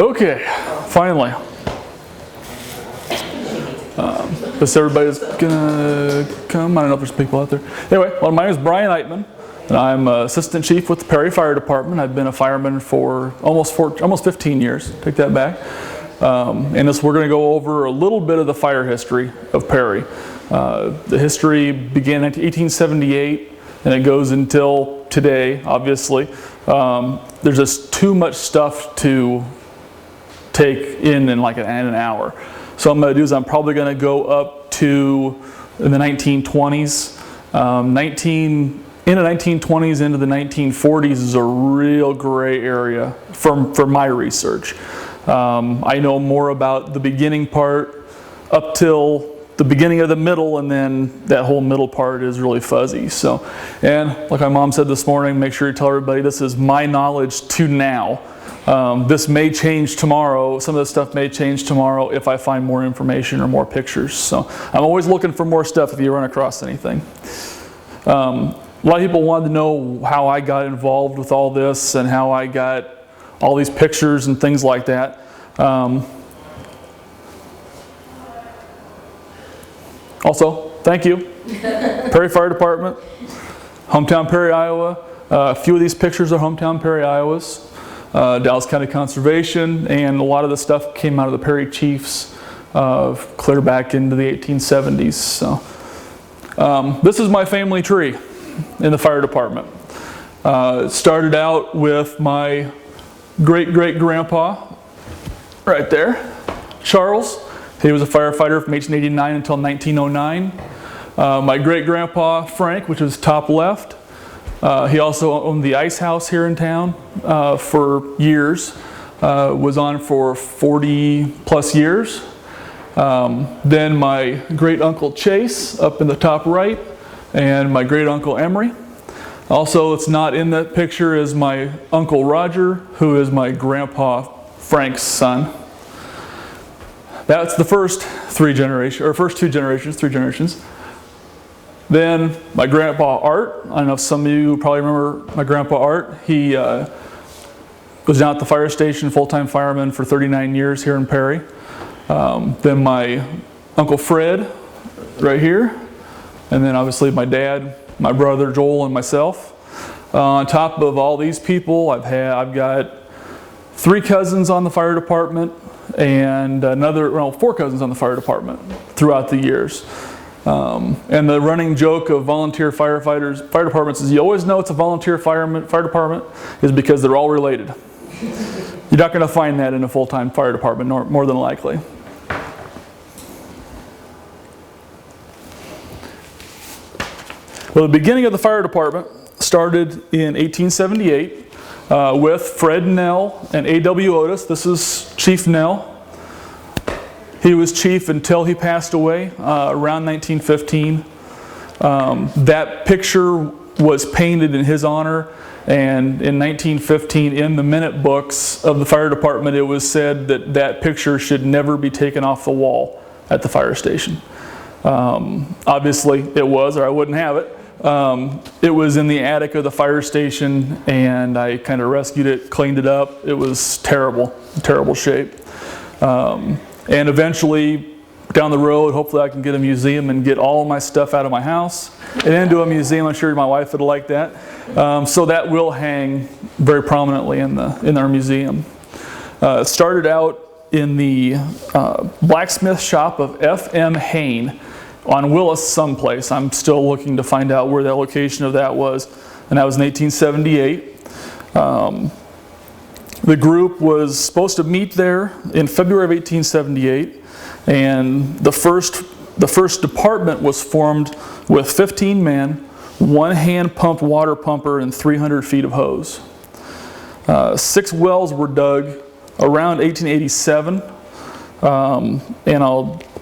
Okay, finally. Guess everybody's gonna come. I don't know if there's people out there. Anyway, well, my name is Brian Eitman, and I'm Assistant Chief with the Perry Fire Department. I've been a fireman for almost 15 years. Take that back. And we're going to go over a little bit of the fire history of Perry. The history began in 1878, and it goes until today, obviously. There's just too much stuff to take in like an hour. So what I'm going to do is I'm probably going to go up to in the 1920s. In the 1920s into the 1940s is a real gray area for my research. I know more about the beginning part up till the beginning of the middle, and then that whole middle part is really fuzzy. So, and like my mom said this morning, make sure you tell everybody this is my knowledge to now. This may change tomorrow. Some of this stuff may change tomorrow if I find more information or more pictures. So I'm always looking for more stuff if you run across anything. A lot of people wanted to know how I got involved with all this and how I got all these pictures and things like that. Also, thank you. Perry Fire Department, hometown Perry, Iowa. A few of these pictures are hometown Perry, Iowa's. Dallas County Conservation, and a lot of the stuff came out of the Perry Chiefs clear back into the 1870s. So, this is my family tree in the fire department. It started out with my great-great-grandpa right there, Charles. He was a firefighter from 1889 until 1909. My great-grandpa, Frank, which is top left, he also owned the ice house here in town for years, was on for 40 plus years. Then my great-uncle Chase up in the top right, and my great-uncle Emery. Also, it's not in that picture is my Uncle Roger, who is my grandpa Frank's son. That's the first three generations. Then my grandpa Art. I don't know if some of you probably remember my grandpa Art. He was down at the fire station, full-time fireman for 39 years here in Perry. Then my Uncle Fred right here. And then obviously my dad, my brother Joel, and myself. On top of all these people, I've got 3 cousins on the fire department and four cousins on the fire department throughout the years. And the running joke of volunteer fire departments is you always know it's a volunteer fire department is because they're all related. You're not going to find that in a full-time fire department, more than likely. Well, the beginning of the fire department started in 1878 with Fred Nell and A.W. Otis. This is Chief Nell. He was chief until he passed away around 1915. That picture was painted in his honor, and in 1915 in the minute books of the fire department it was said that that picture should never be taken off the wall at the fire station. Obviously it was, or I wouldn't have it. It was in the attic of the fire station, and I kind of rescued it, cleaned it up. It was terrible shape. And eventually, down the road, hopefully I can get a museum and get all my stuff out of my house and into a museum. I'm sure my wife would like that. So that will hang very prominently in our museum. It started out in the blacksmith shop of F.M. Hain on Willis someplace. I'm still looking to find out where the location of that was, and that was in 1878. The group was supposed to meet there in February of 1878, and the first department was formed with 15 men, 1 hand-pumped water pumper, and 300 feet of hose. 6 wells were dug around 1887,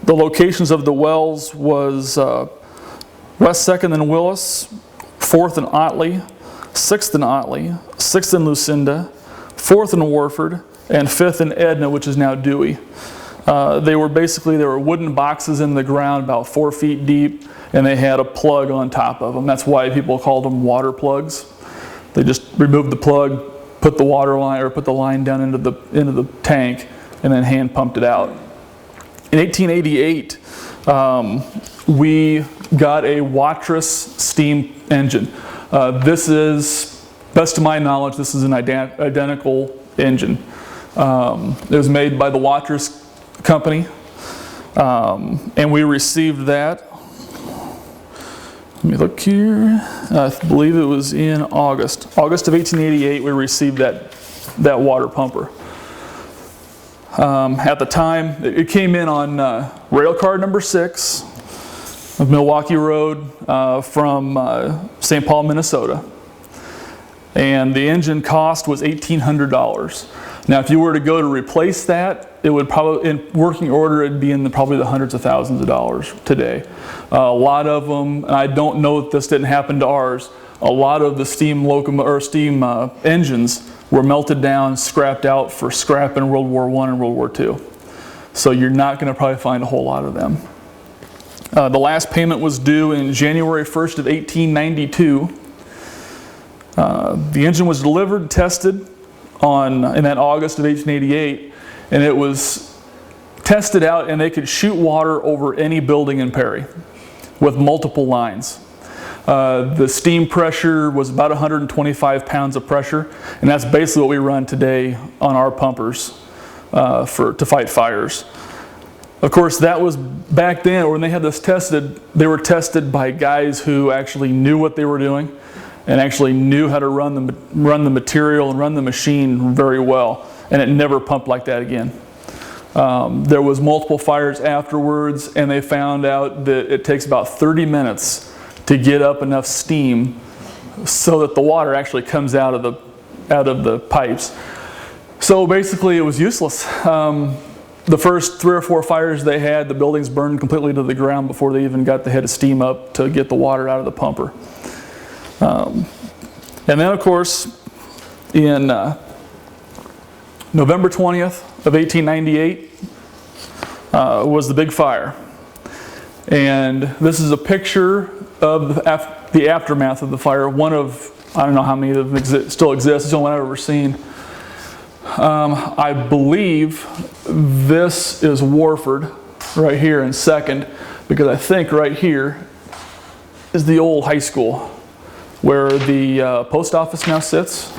the locations of the wells was West 2nd and Willis, 4th and Otley, 6th and Otley, 6th and Lucinda, 4th and Warford, and 5th and Edna, which is now Dewey. They were wooden boxes in the ground about 4 feet deep, and they had a plug on top of them. That's why people called them water plugs. They just removed the plug, put the water line or put the line down into the tank and then hand pumped it out. In 1888, we got a Watrous steam engine. This is, best to my knowledge, this is an identical engine. It was made by the Watrous company, and we received that. Let me look here. I believe it was in August of 1888. We received that water pumper. At the time, it came in on rail car number 6 of Milwaukee Road from St. Paul, Minnesota. And the engine cost was $1,800. Now, if you were to go to replace that, it would probably, in working order, it'd be in probably the hundreds of thousands of dollars today. A lot of them, and I don't know if this didn't happen to ours, a lot of the steam engines were melted down, scrapped out for scrap in World War I and World War II. So you're not going to probably find a whole lot of them. The last payment was due in January 1st of 1892. The engine was delivered, tested in that August of 1888, and it was tested out, and they could shoot water over any building in Perry with multiple lines. The steam pressure was about 125 pounds of pressure, and that's basically what we run today on our pumpers to fight fires. Of course, that was back then, or when they had this tested, they were tested by guys who actually knew what they were doing and actually knew how to run the material and run the machine very well, and it never pumped like that again. There was multiple fires afterwards, and they found out that it takes about 30 minutes to get up enough steam so that the water actually comes out of the pipes. So basically it was useless. The first 3 or 4 fires they had, the buildings burned completely to the ground before they even got the head of steam up to get the water out of the pumper. And then of course in November 20th of 1898 was the big fire. And this is a picture of the aftermath of the fire. One of, I don't know how many of them still exist, it's the only one I've ever seen. I believe this is Warford right here in 2nd, because I think right here is the old high school where the post office now sits.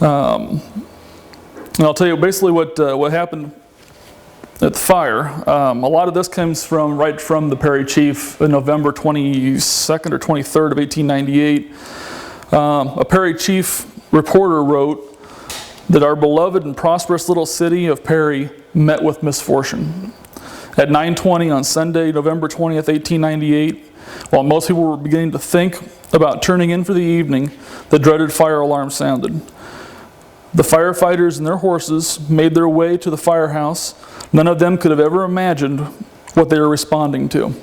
And I'll tell you basically what happened at the fire. A lot of this comes right from the Perry Chief in November 22nd or 23rd of 1898. A Perry Chief reporter wrote that our beloved and prosperous little city of Perry met with misfortune. At 9:20 on Sunday, November 20th, 1898, while most people were beginning to think about turning in for the evening, the dreaded fire alarm sounded. The firefighters and their horses made their way to the firehouse. None of them could have ever imagined what they were responding to.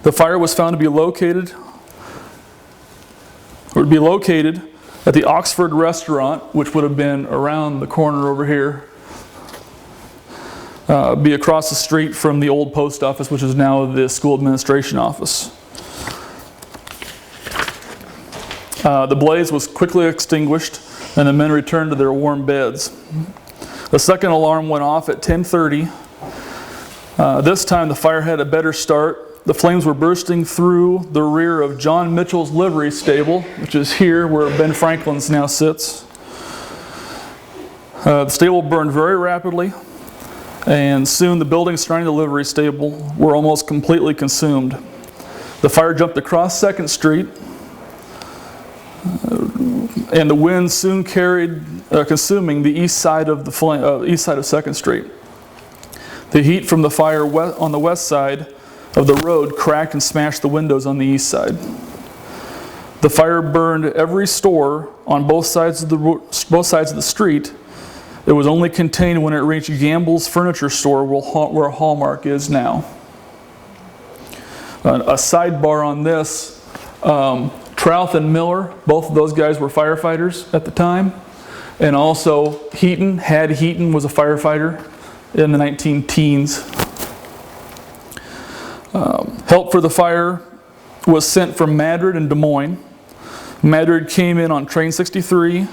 The fire was found to be located at the Oxford Restaurant, which would have been around the corner over here, be across the street from the old post office, which is now the school administration office. The blaze was quickly extinguished, and the men returned to their warm beds. The second alarm went off at 10:30. This time the fire had a better start. The flames were bursting through the rear of John Mitchell's livery stable, which is here where Ben Franklin's now sits. The stable burned very rapidly, and soon the buildings surrounding the livery stable were almost completely consumed. The fire jumped across 2nd Street, and the wind soon carried, consuming the east side of 2nd Street. The heat from the fire on the west side of the road cracked and smashed the windows on the east side. The fire burned every store on both sides of the street. It was only contained when it reached Gamble's furniture store, where Hallmark is now. A sidebar on this, Trouth and Miller, both of those guys were firefighters at the time. And also Had Heaton was a firefighter in the 19-teens. Help for the fire was sent from Madrid and Des Moines. Madrid came in on train 63.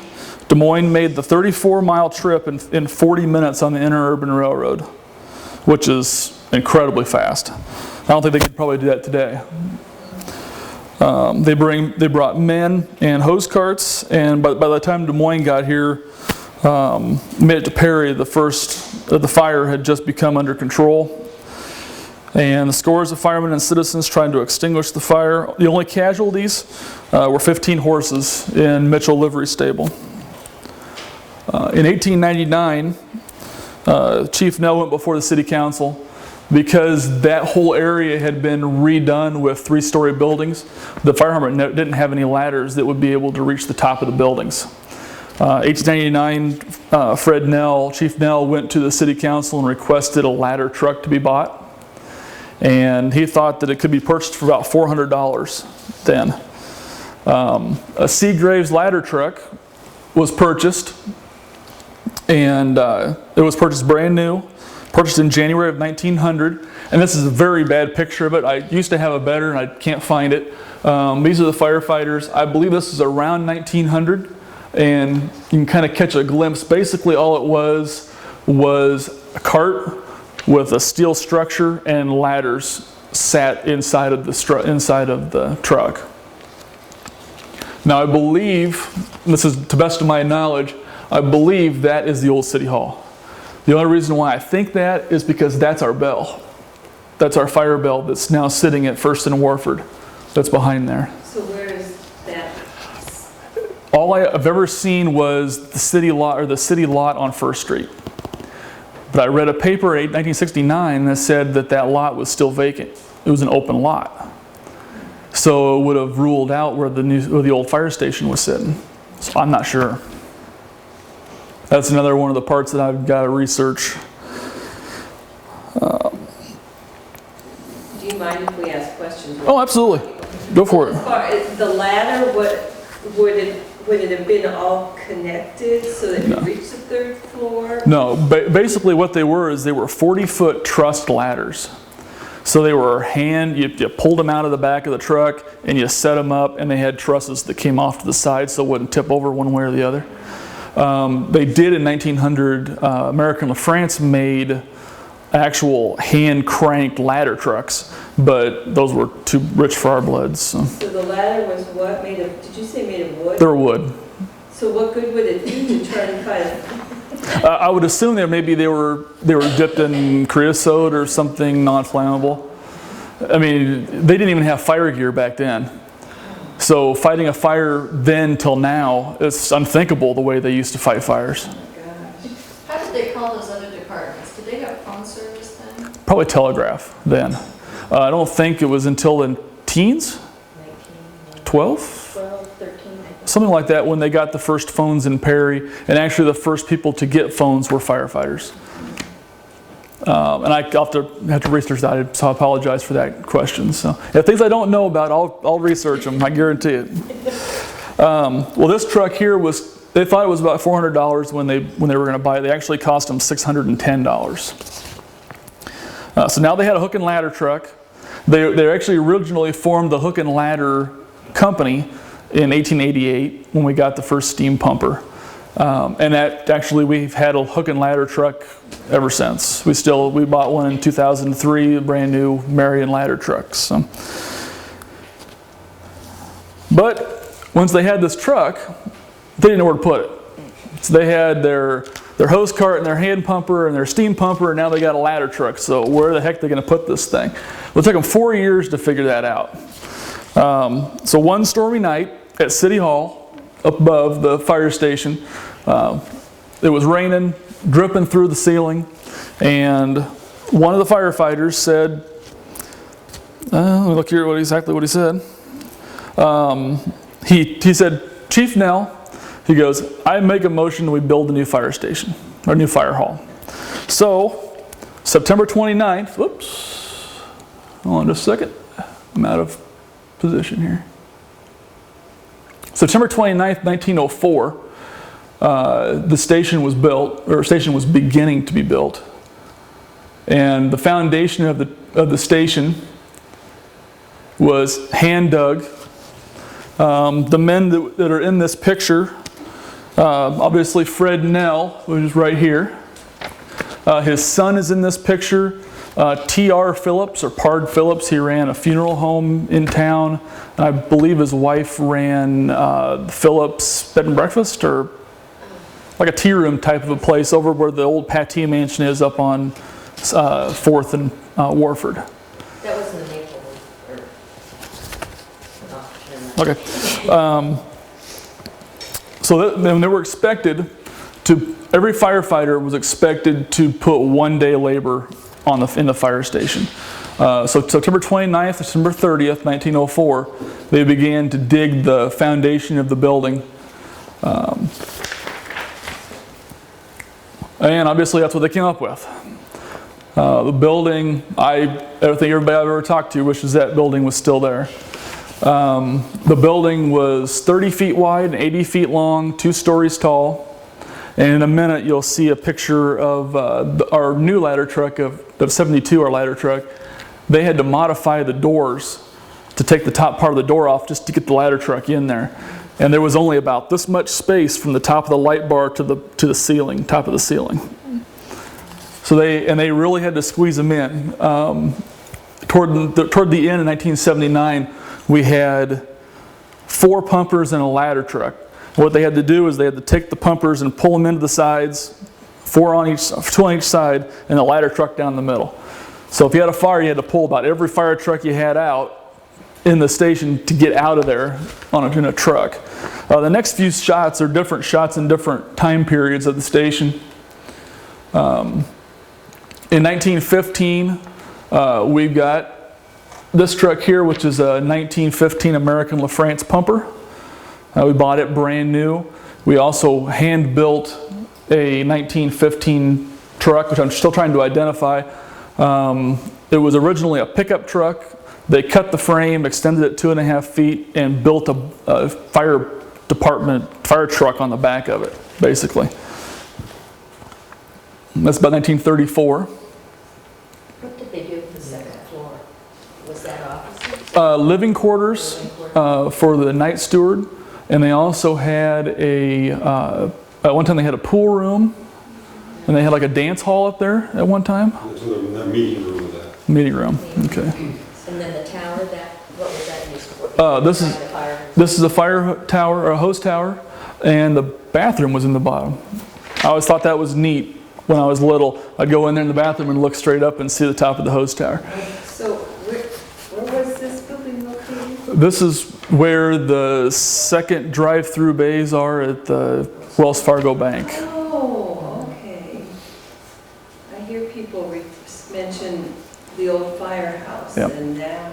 Des Moines made the 34-mile trip in 40 minutes on the Interurban Railroad, which is incredibly fast. I don't think they could probably do that today. They brought men and hose carts, and by the time Des Moines got here, made it to Perry, the fire had just become under control. And the scores of firemen and citizens trying to extinguish the fire. The only casualties were 15 horses in Mitchell Livery Stable. In 1899, Chief Nell went before the city council because that whole area had been redone with 3-story buildings. The fire department didn't have any ladders that would be able to reach the top of the buildings. 1899, Chief Nell went to the city council and requested a ladder truck to be bought. And he thought that it could be purchased for about $400 then. A Seagraves ladder truck was purchased, and it was purchased brand new, purchased in January of 1900. And this is a very bad picture of it. I used to have a better, and I can't find it. These are the firefighters. I believe this is around 1900, and you can kind of catch a glimpse. Basically, all it was a cart with a steel structure and ladders sat inside of the truck. Now I believe, this is to the best of my knowledge, I believe that is the old City Hall. The only reason why I think that is because that's our bell. That's our fire bell that's now sitting at First and Warford. That's behind there. So where is that? All I've ever seen was the city lot on First Street. But I read a paper in 1969 that said that lot was still vacant. It was an open lot. So it would have ruled out where the old fire station was sitting. So I'm not sure. That's another one of the parts that I've got to research. Do you mind if we ask questions? Oh, absolutely. Go for it. As far as the ladder, would it have been all connected so that you reached the 3rd floor? No, basically what they were 40-foot trussed ladders. So they were you pulled them out of the back of the truck and you set them up, and they had trusses that came off to the side so it wouldn't tip over one way or the other. They did in 1900, American LaFrance made actual hand-cranked ladder trucks, but those were too rich for our blood. So the ladder was what? Did you say made of wood? They were wood. So what good would it do to try to find it? I would assume that maybe they were dipped in creosote or something non-flammable. I mean, they didn't even have fire gear back then. So fighting a fire then till now, it's unthinkable the way they used to fight fires. Oh my gosh. How did they call those other departments? Did they have phone service then? Probably telegraph then. I don't think it was until the teens, 12, 13. something like that, when they got the first phones in Perry. And actually the first people to get phones were firefighters. And I have to research that, so I apologize for that question. So things I don't know about, I'll research them, I guarantee it. Well, this truck here they thought it was about $400 when they were going to buy it. They actually cost them $610. So now they had a hook and ladder truck. They actually originally formed the hook and ladder company in 1888 when we got the first steam pumper. And that actually we've had a hook and ladder truck ever since. We bought one in 2003, a brand new Marion ladder truck. So. But once they had this truck, they didn't know where to put it. So they had their hose cart and their hand pumper and their steam pumper, and now they got a ladder truck. So where the heck are they going to put this thing? Well, it took them 4 years to figure that out. So one stormy night at City Hall, up above the fire station, it was raining, dripping through the ceiling, and one of the firefighters said, let me look here exactly what he said. He said, "Chief Nell," he goes, "I make a motion that we build a new fire station, or a new fire hall." So, September 29th, whoops, hold on just a second, I'm out of position here. September 29th, 1904, the station was built, or station was beginning to be built. And the foundation of the station was hand dug The men that are in this picture, obviously Fred Nell, which is right here. His son is in this picture. T.R. Phillips, or Pard Phillips, he ran a funeral home in town. I believe his wife ran Phillips Bed and Breakfast, or like a tea room type of a place over where the old Pattee Mansion is up on 4th and Warford. That was in the Maplewood, or, Okay. So then they were expected to, every firefighter was expected to put 1 day labor in the fire station. So September 29th, September 30th, 1904, they began to dig the foundation of the building. And obviously that's what they came up with. The building, I think everybody I've ever talked to wishes that building was still there. The building was 30 feet wide and 80 feet long, 2 stories tall. And in a minute you'll see a picture of our new ladder truck of 72, our ladder truck. They had to modify the doors to take the top part of the door off just to get the ladder truck in there. And there was only about this much space from the top of the light bar to the ceiling, top of the ceiling. So they really had to squeeze them in. Toward the end of 1979, we had 4 pumpers and a ladder truck. What they had to do is they had to take the pumpers and pull them into the sides, 2 on each side, and the ladder truck down the middle. So if you had a fire, you had to pull about every fire truck you had out in the station to get out of there in a truck. The next few shots are different shots in different time periods of the station. In 1915, we've got this truck here, which is a 1915 American LaFrance pumper. We bought it brand new. We also hand built a 1915 truck, which I'm still trying to identify. It was originally a pickup truck. They cut the frame, extended it 2.5 feet, and built a fire truck on the back of it, basically. That's about 1934. what did they do with the second floor? Was that offices? Living quarters for the night steward, and they also had at one time they had a pool room, and they had like a dance hall up there at one time. That's the meeting room of that. Meeting room, okay. And then the tower, what was that used for? This is a fire tower, or a hose tower, and the bathroom was in the bottom. I always thought that was neat. When I was little, I'd go in there in the bathroom and look straight up and see the top of the hose tower. So where was this building located? This is where the second drive-through bays are at the Wells Fargo Bank. Oh, okay. I hear people mention the old firehouse, Yep. and now,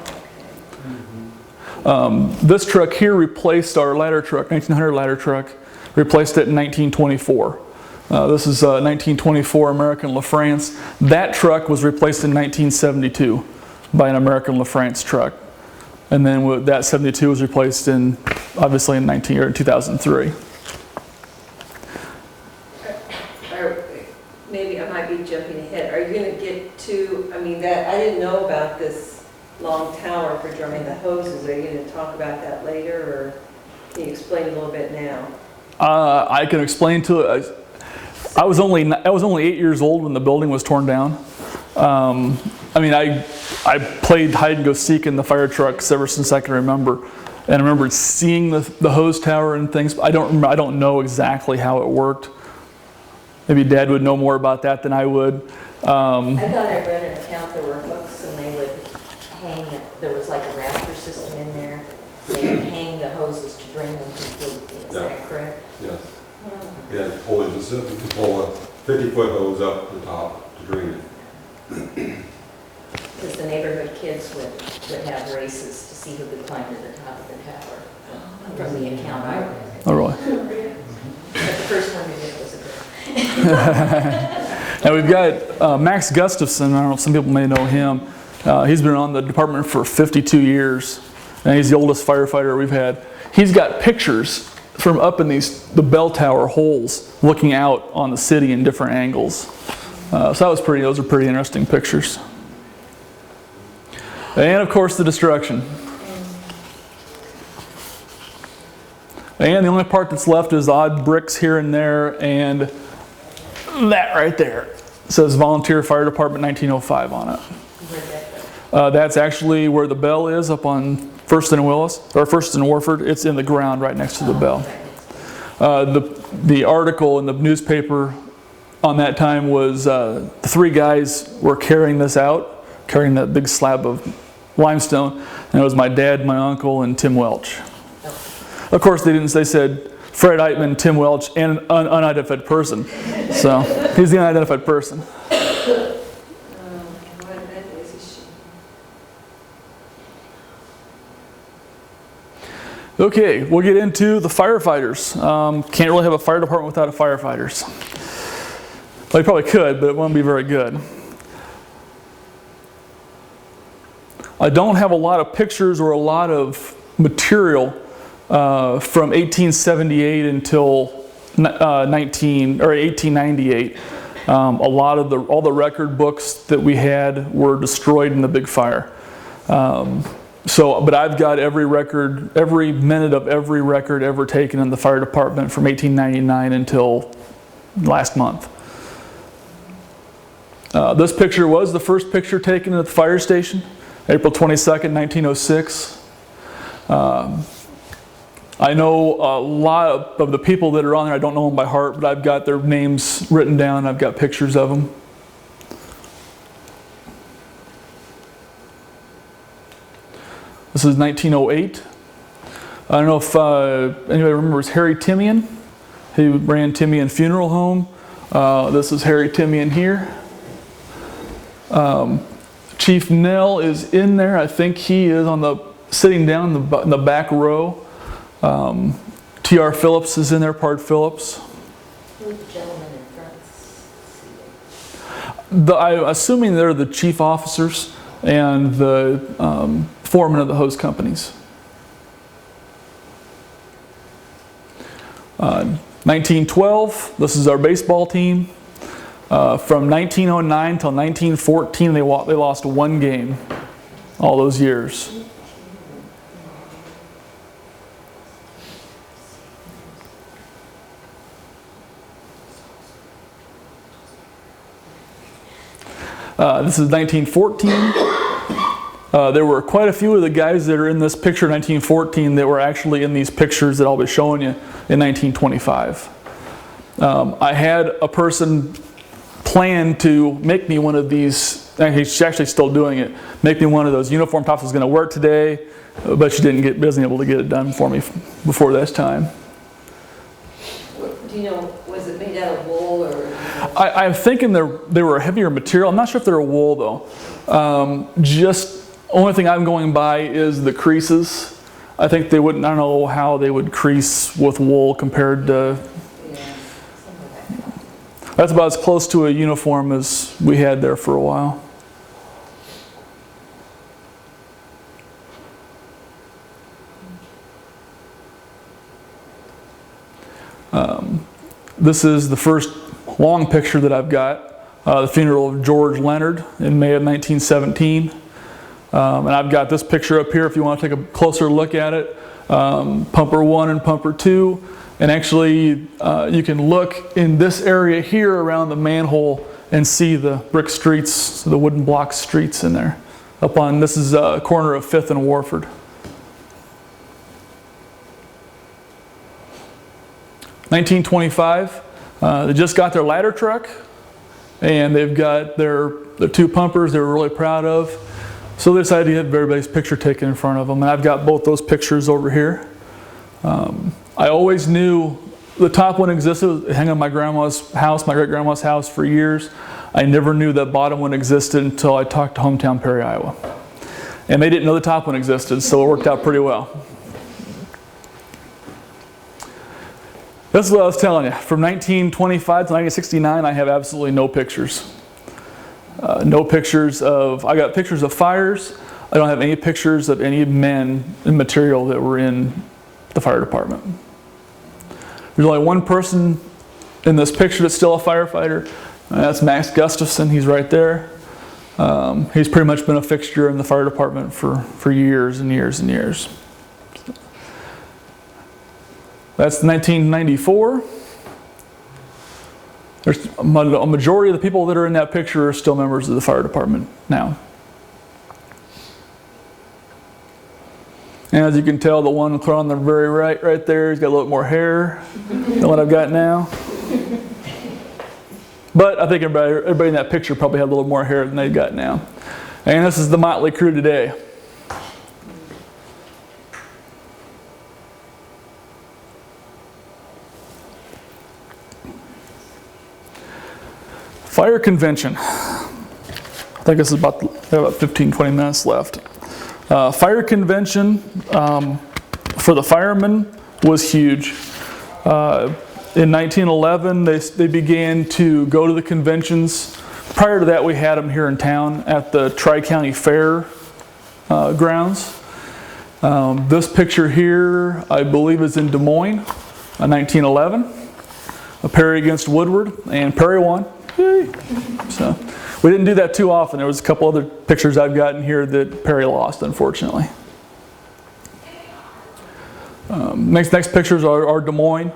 okay. This truck here replaced our ladder truck, 1900 ladder truck, replaced it in 1924. This is a 1924 American LaFrance. That truck was replaced in 1972 by an American LaFrance truck. And then that 72 was replaced obviously in 2003. Maybe I might be jumping ahead. Are you going to get to, I didn't know about this long tower for drying the hoses. Are you going to talk about that later, or can you explain a little bit now? I can explain to it. I was only 8 years old when the building was torn down. I played hide and go seek in the fire trucks ever since I can remember, and I remember seeing the hose tower and things. But I don't know exactly how it worked. Maybe Dad would know more about that than I would. I thought I read an account, there were hooks and they would hang, there was like a rafter system in there. They would hang the hoses to drain them completely, is that correct? Yes. Yeah, pull a 50-foot hose up the top to drain it. Because the neighborhood kids would have races to see who could climb to the top of the tower, from the account I read. Oh, really? But the first one we did was a girl. Now we've got Max Gustafson. I don't know, some people may know him. He's been on the department for 52 years, and he's the oldest firefighter we've had. He's got pictures from up in the bell tower holes, looking out on the city in different angles. So those are pretty interesting pictures. And of course, the destruction. And the only part that's left is odd bricks here and there, and that right there says Volunteer Fire Department 1905 on it. Where'd that go? That's actually where the bell is, up on First and Willis, or First and Warford. It's in the ground right next to the bell. The article in the newspaper on that time was the 3 guys were carrying this out, carrying that big slab of limestone, and it was my dad, my uncle, and Tim Welch. Of course, they said Fred Eitman, Tim Welch, and an unidentified person. So he's the unidentified person. What event is this? Okay, we'll get into the firefighters. Can't really have a fire department without a firefighters. Well, you probably could, but it won't be very good. I don't have a lot of pictures or a lot of material from 1878 until 1898. All the record books that we had were destroyed in the big fire. But I've got every record, every minute of every record ever taken in the fire department from 1899 until last month. This picture was the first picture taken at the fire station, April 22nd, 1906. I know a lot of the people that are on there. I don't know them by heart, but I've got their names written down. I've got pictures of them. This is 1908. I don't know if anybody remembers Harry Timian. He ran Timian Funeral Home. This is Harry Timian here. Chief Nell is in there. I think he is sitting down in the back row. T.R. Phillips is in there, Pard Phillips. Who's the gentleman in front? I'm assuming they're the chief officers and the foreman of the hose companies. 1912, this is our baseball team. From 1909 till 1914, they lost 1 game all those years. This is 1914. There were quite a few of the guys that are in this picture 1914 that were actually in these pictures that I'll be showing you in 1925. I had a person plan to make me one of these, and he's actually still doing it, make me one of those uniform tops. I was going to wear it today, but she wasn't able to get it done for me before this time. Do you know, was it made out of wool or? I'm thinking they were a heavier material. I'm not sure if they're wool though. Just only thing I'm going by is the creases. I think they wouldn't. I don't know how they would crease with wool compared to. Yeah. That's about as close to a uniform as we had there for a while. This is the first long picture that I've got, the funeral of George Leonard in May of 1917. And I've got this picture up here if you want to take a closer look at it. Pumper 1 and Pumper 2. And actually, you can look in this area here around the manhole and see the brick streets, the wooden block streets in there. This is a corner of 5th and Warford. 1925, they just got their ladder truck, and they've got the 2 pumpers they were really proud of. So they decided to get everybody's picture taken in front of them, and I've got both those pictures over here. I always knew the top one existed. It hung on my grandma's house, my great-grandma's house for years. I never knew that bottom one existed until I talked to Hometown Perry, Iowa. And they didn't know the top one existed, so it worked out pretty well. This is what I was telling you. From 1925 to 1969, I have absolutely no pictures. No pictures of, I got pictures of fires. I don't have any pictures of any men and material that were in the fire department. There's only one person in this picture that's still a firefighter. That's Max Gustafson. He's right there. He's pretty much been a fixture in the fire department for years and years and years. That's 1994. There's a majority of the people that are in that picture are still members of the fire department now. And as you can tell, the one on the very right there, he's got a little more hair than what I've got now. But I think everybody in that picture probably had a little more hair than they've got now. And this is the motley crew today. Fire convention. I think this is about 15, 20 minutes left. Fire convention for the firemen was huge. In 1911, they began to go to the conventions. Prior to that, we had them here in town at the Tri-County Fair grounds. This picture here, I believe, is in Des Moines, 1911. Perry against Woodward, and Perry won. Yay. So we didn't do that too often. There was a couple other pictures I've gotten here that Perry lost, unfortunately. Next pictures are Des Moines,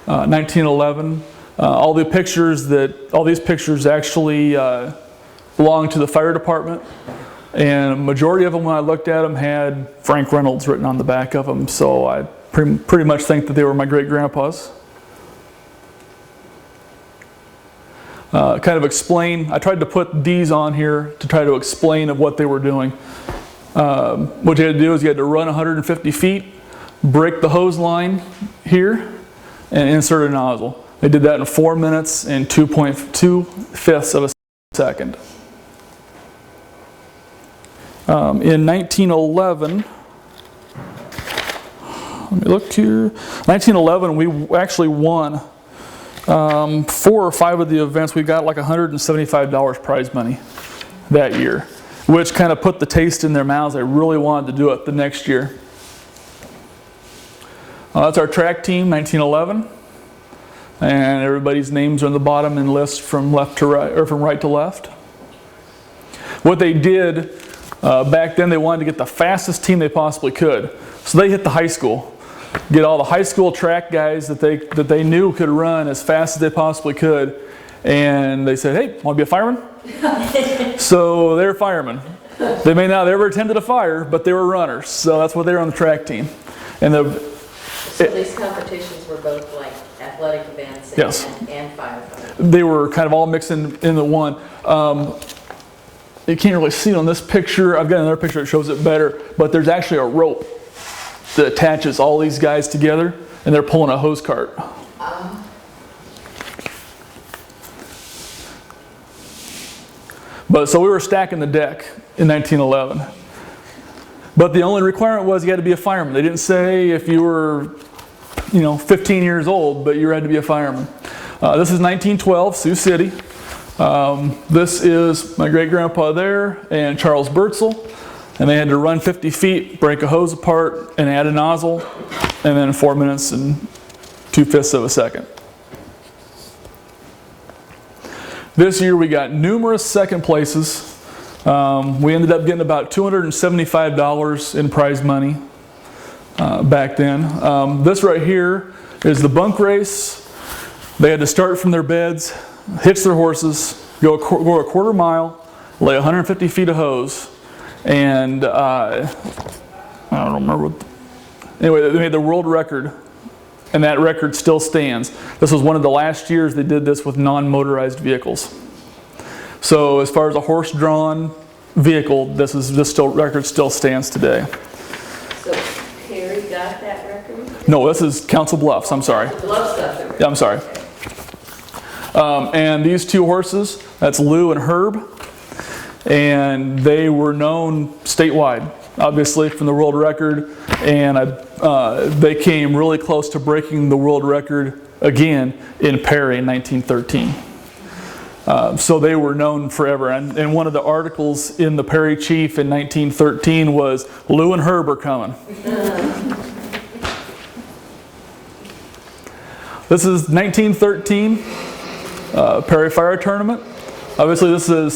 1911. All these pictures actually belong to the fire department, and a majority of them, when I looked at them, had Frank Reynolds written on the back of them. So I pretty much think that they were my great-grandpa's. Kind of explain, I tried to put these on here to try to explain of what they were doing. What you had to do is you had to run 150 feet, break the hose line here, and insert a nozzle. They did that in 4 minutes and 2.2 of a second. In 1911, let me look here. 1911, we actually won 4 or 5 of the events. We got like $175 prize money that year, which kind of put the taste in their mouths. They really wanted to do it the next year. That's our track team, 1911, and everybody's names are on the bottom and list from left to right, or from right to left. What they did back then, they wanted to get the fastest team they possibly could, so they hit the high school. Get all the high school track guys that they knew could run as fast as they possibly could, and they said, "Hey, want to be a fireman?" So they're firemen. They may not have ever attended a fire, but they were runners, so that's what they were on the track team. And So these competitions were both like athletic events and, Yes. and firefighting. They were kind of all mixed in the one. You can't really see it on this picture. I've got another picture that shows it better, but there's actually a rope that attaches all these guys together, and they're pulling a hose cart. But so we were stacking the deck in 1911. But the only requirement was you had to be a fireman. They didn't say if you were, 15 years old, but you had to be a fireman. This is 1912, Sioux City. This is my great-grandpa there and Charles Bertzel. And they had to run 50 feet, break a hose apart, and add a nozzle, and then 4 minutes and 2/5 of a second. This year we got numerous second places. We ended up getting about $275 in prize money back then. This right here is the bunk race. They had to start from their beds, hitch their horses, go a quarter mile, lay 150 feet of hose, and I don't remember anyway, they made the world record, and that record still stands. This was one of the last years they did this with non-motorized vehicles. So as far as a horse-drawn vehicle, this record still stands today. So Perry got that record? No, this is Council Bluffs, I'm sorry. The Bluffs got the record. Yeah, I'm sorry. And these two horses, that's Lou and Herb, and they were known statewide, obviously, from the world record, and they came really close to breaking the world record again in Perry in 1913. So they were known forever, and one of the articles in the Perry Chief in 1913 was, "Lou and Herb are coming." This is 1913 Perry Fire Tournament. Obviously this is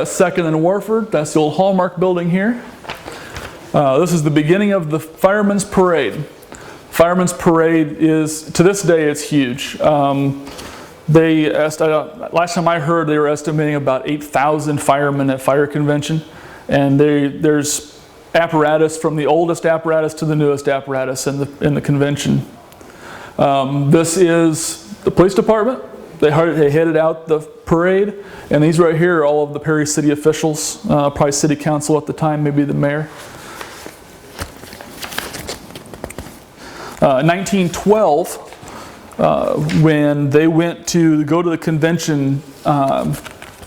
2nd and Warford. That's the old Hallmark building here. This is the beginning of the Firemen's Parade. Fireman's Parade is, to this day, it's huge. Last time I heard, they were estimating about 8,000 firemen at Fire Convention, and there's apparatus from the oldest apparatus to the newest apparatus in the convention. This is the police department. They headed out the parade, and these right here are all of the Perry City officials, probably city council at the time, maybe the mayor. 1912, when they went to go to the convention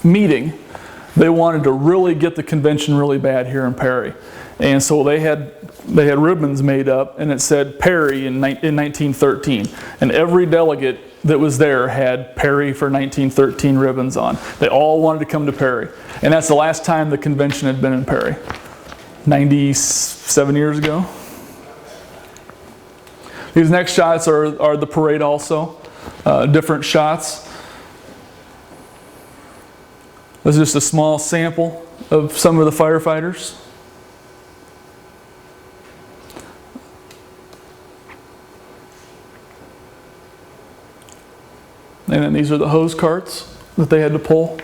meeting, they wanted to really get the convention really bad here in Perry. And so they had ribbons made up, and it said Perry in 1913. And every delegate that was there had Perry for 1913 ribbons on. They all wanted to come to Perry. And that's the last time the convention had been in Perry, 97 years ago. These next shots are the parade also, different shots. This is just a small sample of some of the firefighters. And then these are the hose carts that they had to pull.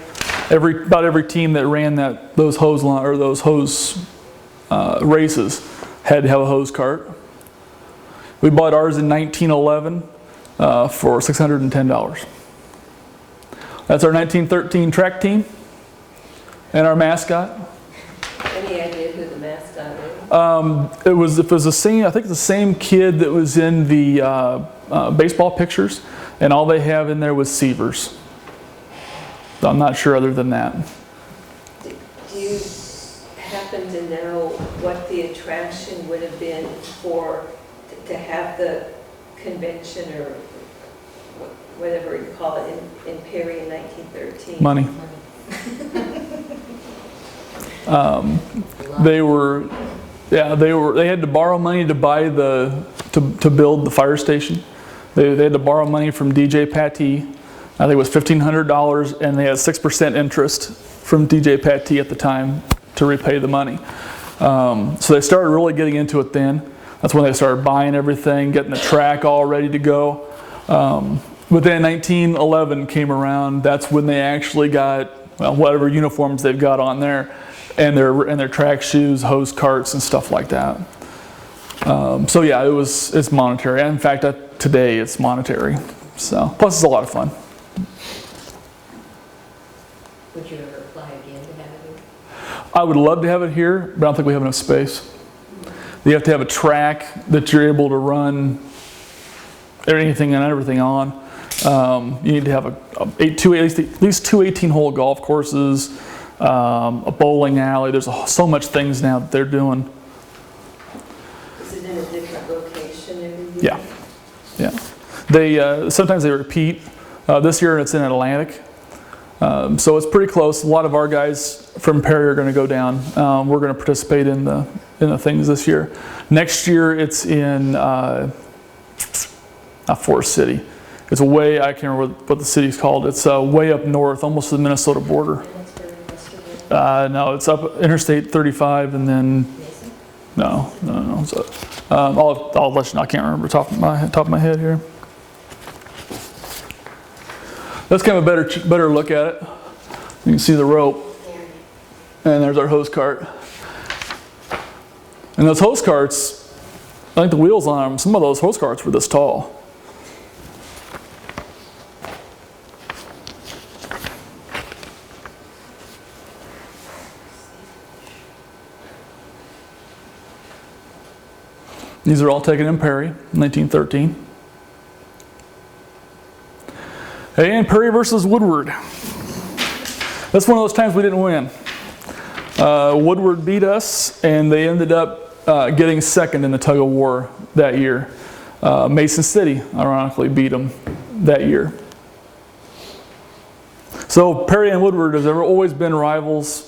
About every team that ran those hose races had to have a hose cart. We bought ours in 1911 for $610. That's our 1913 track team and our mascot. Any idea who the mascot is? It was the same. I think the same kid that was in the baseball pictures, and all they have in there was Seavers. So I'm not sure other than that. Do you happen to know what the attraction would have been to have the convention or whatever you call it in Perry in 1913? Money. They had to borrow money to buy to build the fire station. They had to borrow money from DJ Patty. I think it was $1,500, and they had 6% interest from DJ Patty at the time to repay the money. So they started really getting into it then. That's when they started buying everything, getting the track all ready to go. But then 1911 came around. That's when they actually got whatever uniforms they've got on there, and their track shoes, hose carts, and stuff like that. So yeah, it's monetary. In fact, today it's monetary. So plus it's a lot of fun. Would you ever apply again to have it here? I would love to have it here, but I don't think we have enough space. You have to have a track that you're able to run anything and everything on. You need to have at least two 18-hole golf courses, a bowling alley. There's so much things now that they're doing. Is it in a different location every year? Yeah. Sometimes they repeat. This year it's in Atlantic. So it's pretty close. A lot of our guys from Perry are going to go down. We're going to participate in the things this year. Next year it's in Forest City. It's I can't remember what the city's called. It's way up north, almost to the Minnesota border. No, it's up Interstate 35 and then, no. So, I'll let you know. I can't remember top of my head here. Let's kind of a better look at it. You can see the rope, and there's our hose cart. And those hose carts, I think the wheels on them, some of those hose carts were this tall. These are all taken in Perry, 1913. And Perry versus Woodward. That's one of those times we didn't win. Woodward beat us, and they ended up getting second in the tug of war that year. Mason City, ironically, beat them that year. So Perry and Woodward has always been rivals.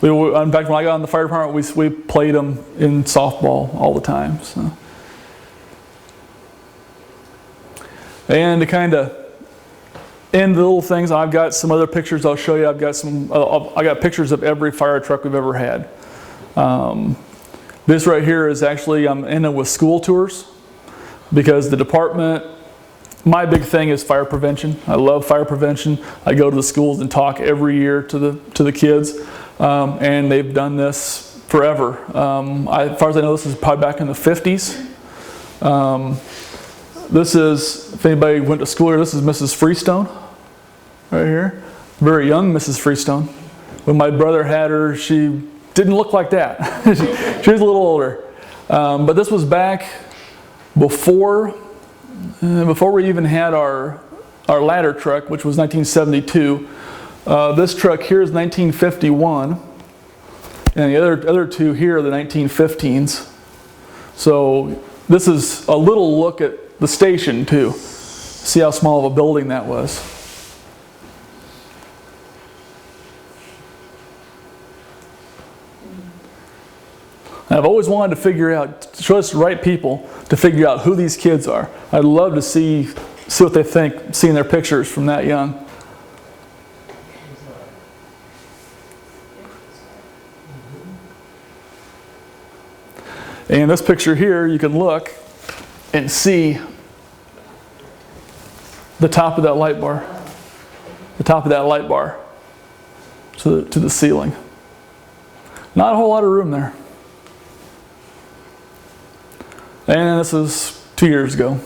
In fact, when I got on the fire department, we played them in softball all the time. So. And to kind of end the little things, I've got some other pictures I'll show you. I got pictures of every fire truck we've ever had. This right here is actually, I'm in it with school tours because the department, my big thing is fire prevention. I love fire prevention. I go to the schools and talk every year to the kids, and they've done this forever. As far as I know, this is probably back in the 50s. This is, if anybody went to school here, this is Mrs. Freestone right here. Very young Mrs. Freestone. When my brother had her, she didn't look like that. She was a little older. But this was back before we even had our ladder truck, which was 1972. This truck here is 1951. And the other two here are the 1915s. So this is a little look at the station too. See how small of a building that was. And I've always wanted to figure out, show us the right people to figure out who these kids are. I'd love to see what they think, seeing their pictures from that young. And this picture here, you can look and see the top of that light bar. The top of that light bar to the ceiling. Not a whole lot of room there. And this is 2 years ago.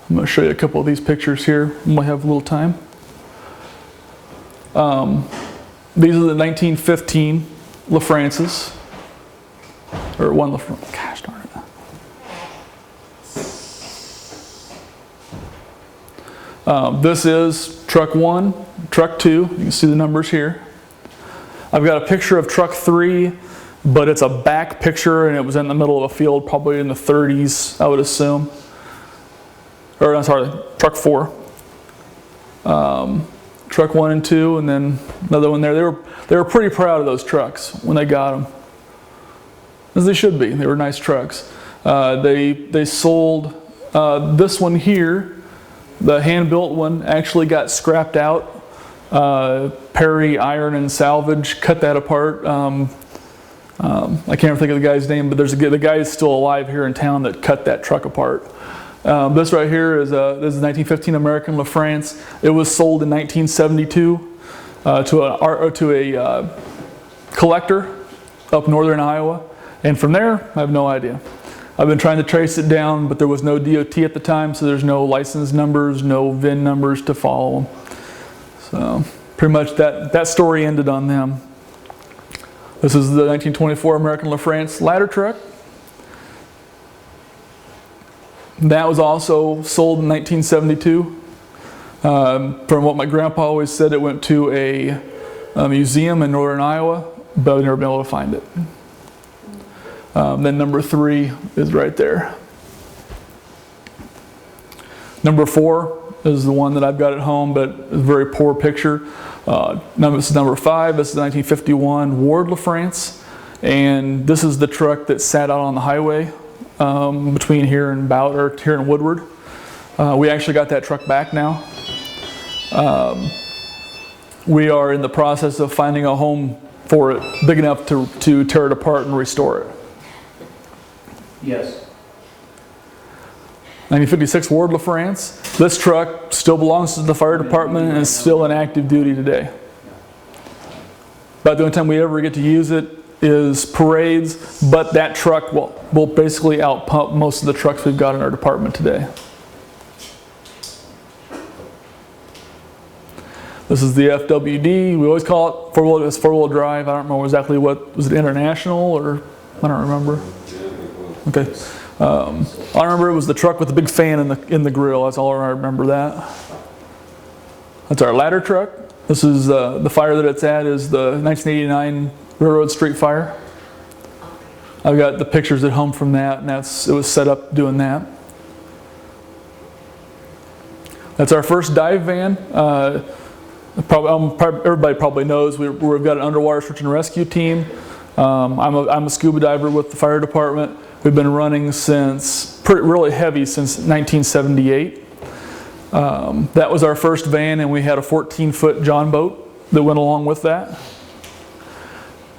I'm going to show you a couple of these pictures here when we have a little time. These are the 1915 LaFrances. Or one LaFrance. Gosh darn it. This is truck 1, truck 2. You can see the numbers here. I've got a picture of truck 3, but it's a back picture and it was in the middle of a field, probably in the 30s, I would assume. Or I'm sorry, truck 4. Truck 1 and 2, and then another one there. They were pretty proud of those trucks when they got them, as they should be. They were nice trucks. They sold this one here. The hand-built one actually got scrapped out. Perry Iron and Salvage cut that apart. I can't think of the guy's name, but the guy is still alive here in town that cut that truck apart. This right here is a 1915 American LaFrance. It was sold in 1972 to a collector up northern Iowa. And from there, I have no idea. I've been trying to trace it down, but there was no DOT at the time, so there's no license numbers, no VIN numbers to follow them. So pretty much that story ended on them. This is the 1924 American LaFrance ladder truck. That was also sold in 1972. From what my grandpa always said, it went to a museum in northern Iowa, but I've never been able to find it. Then number 3 is right there. Number 4 is the one that I've got at home, but a very poor picture. This is number 5. This is 1951 Ward LaFrance, and this is the truck that sat out on the highway between here and here in Woodward. We actually got that truck back now. We are in the process of finding a home for it big enough to tear it apart and restore it. Yes. 1956 Ward LaFrance. This truck still belongs to the fire department and is still in active duty today. About the only time we ever get to use it is parades, but that truck will basically outpump most of the trucks we've got in our department today. This is the FWD. We always call it four-wheel drive. I don't remember exactly what, was it International or, I don't remember. Okay. I remember it was the truck with the big fan in the grill. That's all I remember that. That's our ladder truck. This is the fire that it's at is the 1989 Railroad Street Fire. I've got the pictures at home from that, and it was set up doing that. That's our first dive van. Everybody probably knows we've got an underwater search and rescue team. I'm a scuba diver with the fire department. We've been running really heavy since 1978. That was our first van, and we had a 14-foot John boat that went along with that.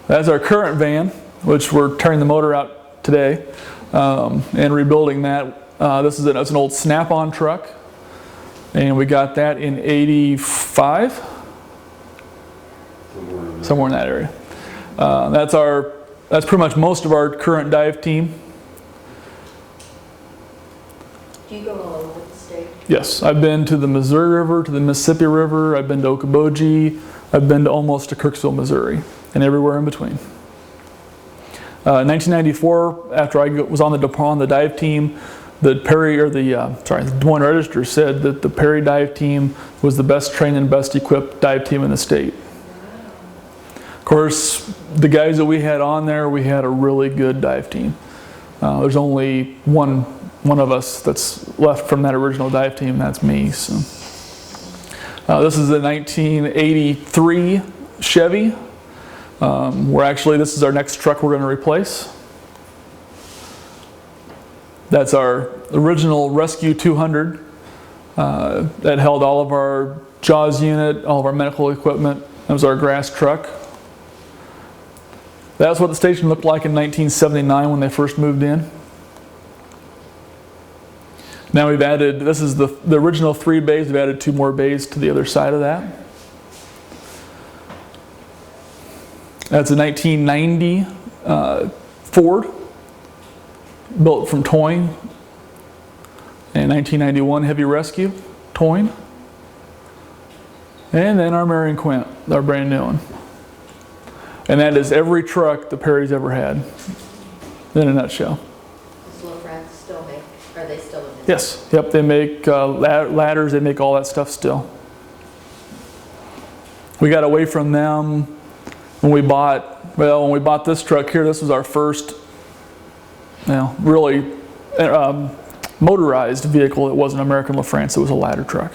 That's our current van, which we're tearing the motor out today and rebuilding that. It's an old Snap-on truck, and we got that in '85, somewhere in that area. That's pretty much most of our current dive team. Do you go all over the state? Yes, I've been to the Missouri River, to the Mississippi River, I've been to Okoboji, I've been to almost to Kirksville, Missouri, and everywhere in between. 1994, after I was on the dive team, the Des Moines Register said that the Perry dive team was the best trained and best equipped dive team in the state. Of course, the guys that we had on there, we had a really good dive team. There's only one of us that's left from that original dive team, that's me. So, this is a 1983 Chevy. This is our next truck we're going to replace. That's our original Rescue 200 that held all of our JAWS unit, all of our medical equipment. That was our grass truck. That's what the station looked like in 1979 when they first moved in. Now we've added, this is the original 3 bays, we've added 2 more bays to the other side of that. That's a 1990 Ford, built from Toyne, and 1991 Heavy Rescue, Toyne. And then our Marion Quint, our brand new one. And that is every truck the Perry's ever had, in a nutshell. Does LaFrance still make, are they still in business? Yes, yep, they make ladders, they make all that stuff still. We got away from them when we bought this truck here. This was our first, really motorized vehicle. It wasn't American LaFrance, it was a ladder truck.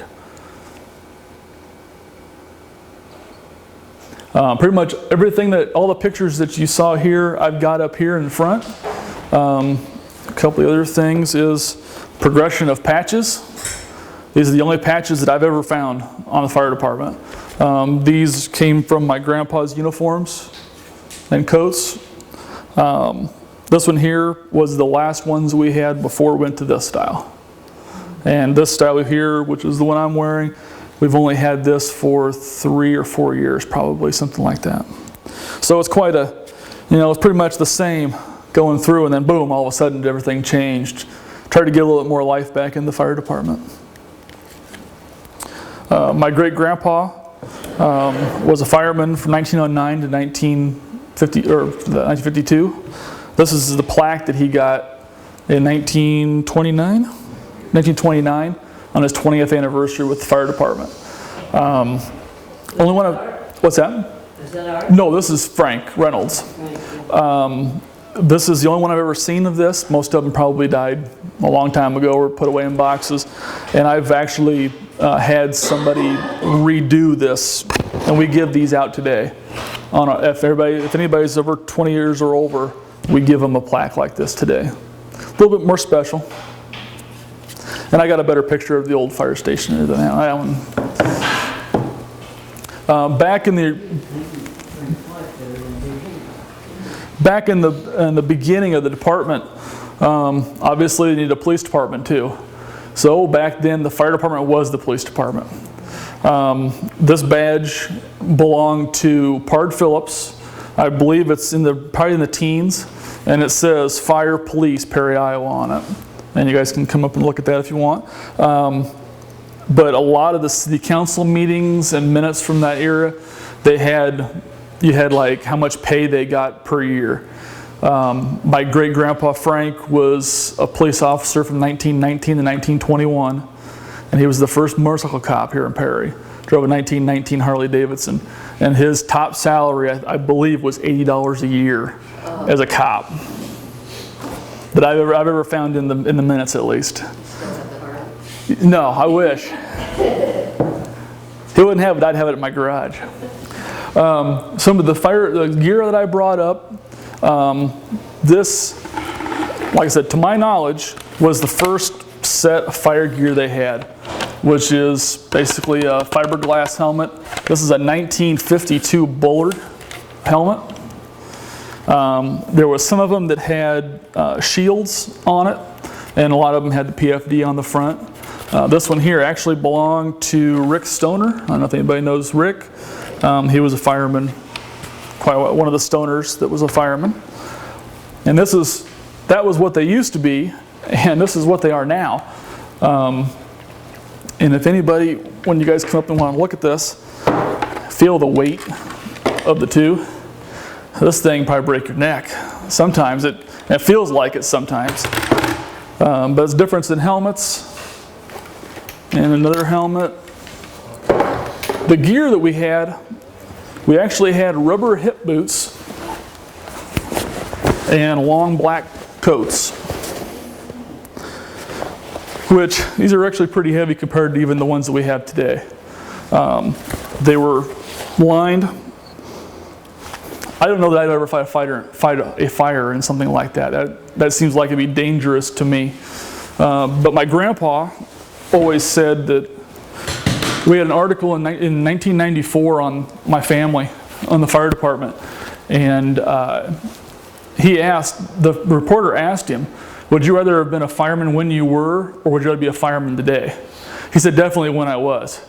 Pretty much everything all the pictures that you saw here, I've got up here in front. A couple of other things is progression of patches. These are the only patches that I've ever found on the fire department. These came from my grandpa's uniforms and coats. This one here was the last ones we had before we went to this style. And this style here, which is the one I'm wearing, we've only had this for 3 or 4 years, probably, something like that. So it's quite it's pretty much the same going through, and then boom, all of a sudden everything changed. Tried to get a little bit more life back in the fire department. My great-grandpa was a fireman from 1909 to 1952. This is the plaque that he got in 1929 on his 20th anniversary with the fire department. What's that? Is that ours? No, this is Frank Reynolds. This is the only one I've ever seen of this. Most of them probably died a long time ago or put away in boxes. And I've actually had somebody redo this, and we give these out today. If anybody's over 20 years or over, we give them a plaque like this today. A little bit more special. And I got a better picture of the old fire station than that one. Back in the beginning of the department, obviously they needed a police department too. So back then the fire department was the police department. This badge belonged to Pard Phillips. I believe it's probably in the teens, and it says Fire Police Perry, Iowa on it. And you guys can come up and look at that if you want. But a lot of the city council meetings and minutes from that era, you had like how much pay they got per year. My great-grandpa Frank was a police officer from 1919 to 1921, and he was the first motorcycle cop here in Perry. Drove a 1919 Harley Davidson, and his top salary, I believe, was $80 a year as a cop. That I've ever found in the minutes, at least. Still have the heart. No, I wish. He wouldn't have it, I'd have it in my garage. Some of the gear that I brought up, this, like I said, to my knowledge, was the first set of fire gear they had, which is basically a fiberglass helmet. This is a 1952 Bullard helmet. There was some of them that had shields on it, and a lot of them had the PFD on the front. This one here actually belonged to Rick Stoner. I don't know if anybody knows Rick. He was a fireman, one of the Stoners that was a fireman. And that was what they used to be, and this is what they are now. And if anybody, when you guys come up and want to look at this, feel the weight of the two. This thing probably break your neck. Sometimes it feels like it sometimes. But it's difference in helmets. And another helmet. The gear that we actually had rubber hip boots and long black coats, which these are actually pretty heavy compared to even the ones that we have today. They were lined. I don't know that I'd ever fight a fire in something like that. That seems like it'd be dangerous to me. But my grandpa always said that we had an article in 1994 on my family, on the fire department, and the reporter asked him, would you rather have been a fireman when you were, or would you rather be a fireman today? He said, definitely when I was.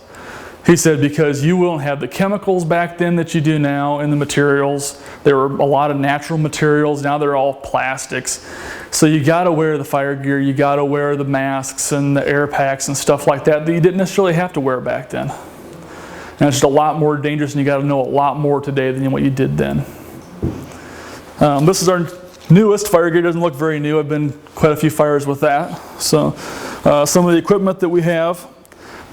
He said, because you won't have the chemicals back then that you do now in the materials. There were a lot of natural materials, now they're all plastics. So you gotta wear the fire gear, you gotta wear the masks and the air packs and stuff like that you didn't necessarily have to wear back then. And it's just a lot more dangerous, and you gotta know a lot more today than what you did then. This is our newest fire gear. Doesn't look very new. I've been quite a few fires with that. So some of the equipment that we have,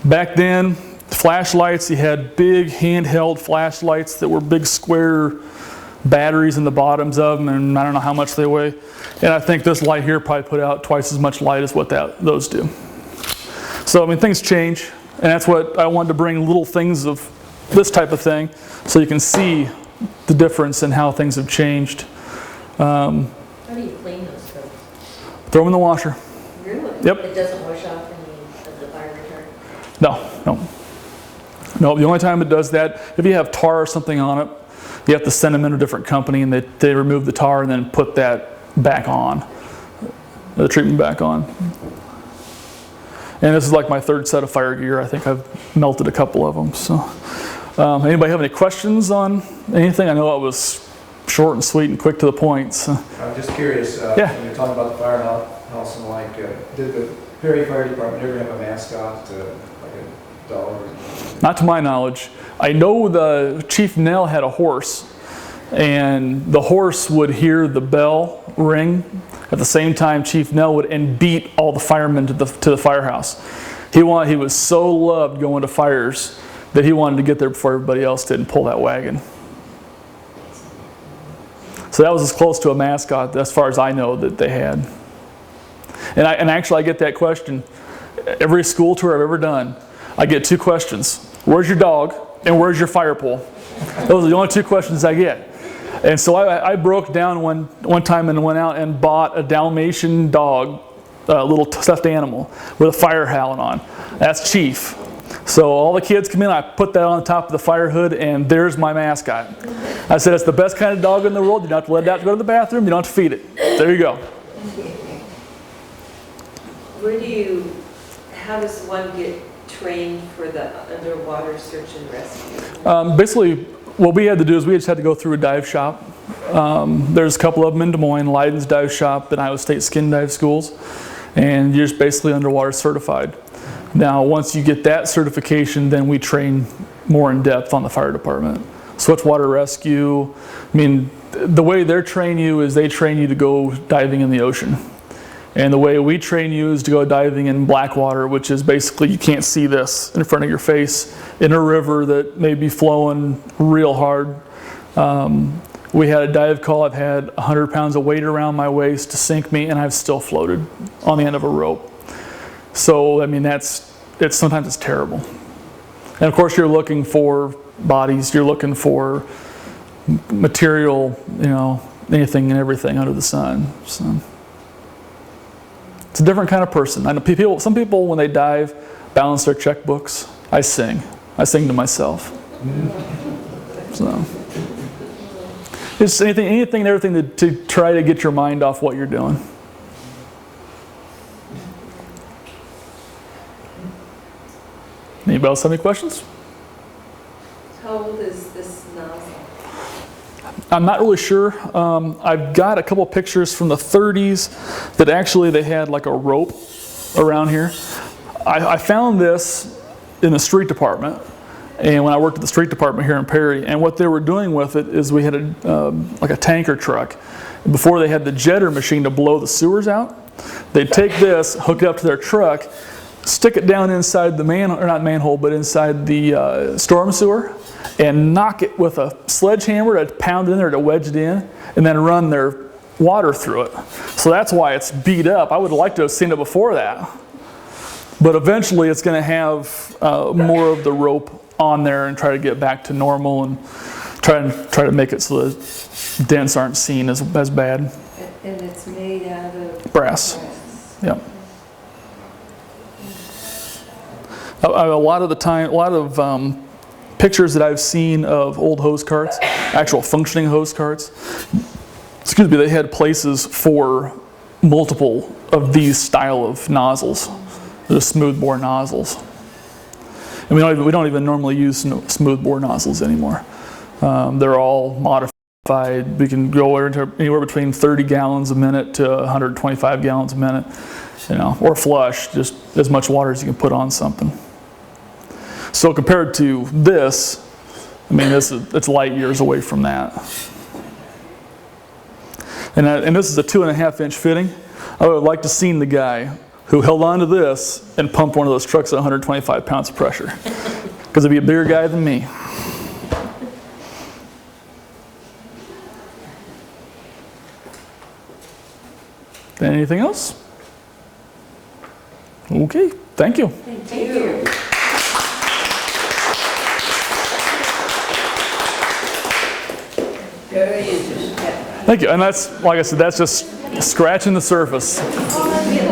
back then, flashlights, you had big handheld flashlights that were big square batteries in the bottoms of them, and I don't know how much they weigh. And I think this light here probably put out twice as much light as what those do. So I mean, things change, and that's what I wanted to bring, little things of this type of thing, so you can see the difference in how things have changed. How do you clean those coats? Throw them in the washer. Really? Yep. It doesn't wash off any of the fire retardant? No, the only time it does that, if you have tar or something on it, you have to send them in a different company, and they remove the tar and then put that back on, the treatment back on. And this is like my third set of fire gear. I think I've melted a couple of them. So, anybody have any questions on anything? I know it was short and sweet and quick to the point. So. I'm just curious, Yeah. when you're talking about the firehouse and like, did the Perry Fire Department ever have a mascot, like a dog? Not to my knowledge. I know the Chief Nell had a horse, and the horse would hear the bell ring at the same time Chief Nell would, and beat all the firemen to the firehouse. He was so loved going to fires that he wanted to get there before everybody else did and pull that wagon. So that was as close to a mascot, as far as I know, that they had. And actually I get that question every school tour I've ever done. I get two questions. Where's your dog? And where's your fire pole? Those are the only two questions I get. And so I broke down one time and went out and bought a Dalmatian dog, a little stuffed animal with a fire howling on. That's Chief. So all the kids come in, I put that on the top of the fire hood, and there's my mascot. I said, it's the best kind of dog in the world. You don't have to let it out to go to the bathroom. You don't have to feed it. There you go. How does one get trained for the underwater search and rescue? Basically, what we had to do is we just had to go through a dive shop. There's a couple of them in Des Moines, Leiden's Dive Shop and Iowa State Skin Dive Schools, and you're just basically underwater certified. Now, once you get that certification, then we train more in depth on the fire department. Swiftwater rescue, I mean, the way they train you is they train you to go diving in the ocean. And the way we train you is to go diving in black water, which is basically you can't see this in front of your face, in a river that may be flowing real hard. We had a dive call. I've had 100 pounds of weight around my waist to sink me, and I've still floated on the end of a rope. So, I mean, sometimes it's terrible. And of course, you're looking for bodies, you're looking for material, anything and everything under the sun. So it's a different kind of person. I know some people when they dive balance their checkbooks. I sing to myself. So it's anything and everything to try to get your mind off what you're doing. Anybody else have any questions? How old is this nozzle? I'm not really sure. I've got a couple pictures from the 30s that actually they had like a rope around here. I found this in the street department, and when I worked at the street department here in Perry, and what they were doing with it is we had like a tanker truck. Before they had the jetter machine to blow the sewers out, they'd take this, hook it up to their truck, stick it down inside the manhole, but inside the storm sewer, and knock it with a sledgehammer to pound in there to wedge it in, and then run their water through it. So that's why it's beat up. I would like to have seen it before that. But eventually it's going to have more of the rope on there and try to get back to normal and try to make it so the dents aren't seen as bad. And it's made out of Brass. Yep. A lot of pictures that I've seen of old hose carts, actual functioning hose carts, they had places for multiple of these style of nozzles, the smoothbore nozzles. And we don't even normally use smoothbore nozzles anymore. They're all modified. We can go anywhere between 30 gallons a minute to 125 gallons a minute, or flush, just as much water as you can put on something. So compared to this, it's light years away from that. And this is a 2.5-inch fitting. I would like to see the guy who held on to this and pumped one of those trucks at 125 pounds of pressure, because he'd be a bigger guy than me. Anything else? Okay, thank you. Thank you. Very interesting. Thank you. And that's, like I said, that's just scratching the surface. Oh, yeah.